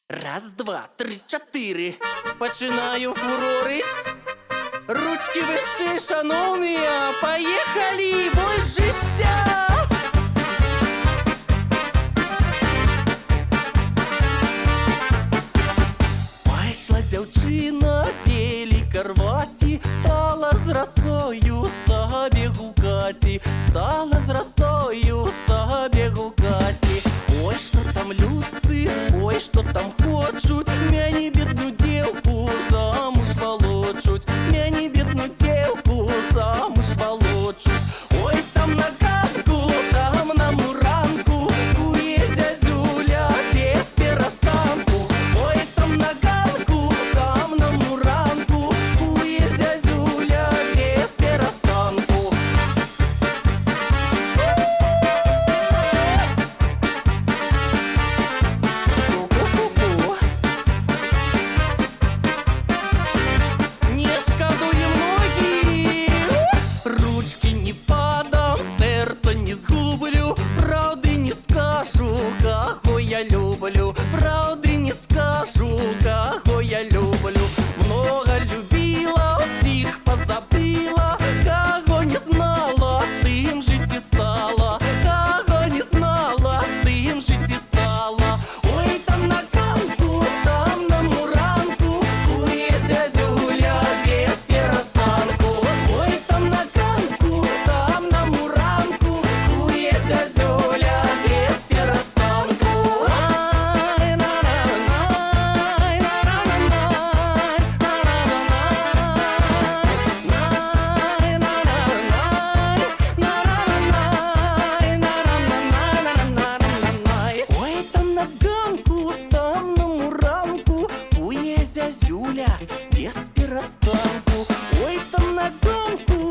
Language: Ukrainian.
Раз, два, три, чотири. Починаю фурорить. Ручки вище, шановні, поїхали, бой життя! Пайшла дівчина з тілі Карваті, стала з росою собі гукати, стала з росою собі гукати. Ой, що там люці, ой, що там хочуть, мені бідну дівку замуж волочуть, мені бідну дівку замуж волочуть. Ой, там на ганку, там на муранку, кує зязюля без перестанку. Ой, там на ганку, там на муранку, кує зязюля без перестанку. Ку-ку-ку-ку. Не шкодуем ноги, ручки не подам, сердце не сгублю, правды не скажу, кого я люблю, правды не скажу, кого я люблю. Много любила, всех позабыла, кого не знала, с тем жить и стала, кого не знала, с тем жить и стала. Ой, там на ганку, там на муранку, кує зязюля без перестанку. Ой, там на ганку, там на муранку, кує зязюля без перестанку. Ай, на-на-на-най, на-на-на-най, на-на-на-най, на-на-на-най, на-на-на-най. Ой, там на ганку, там на муранку, кує зязюля без перестанку. Ой, там на ганку,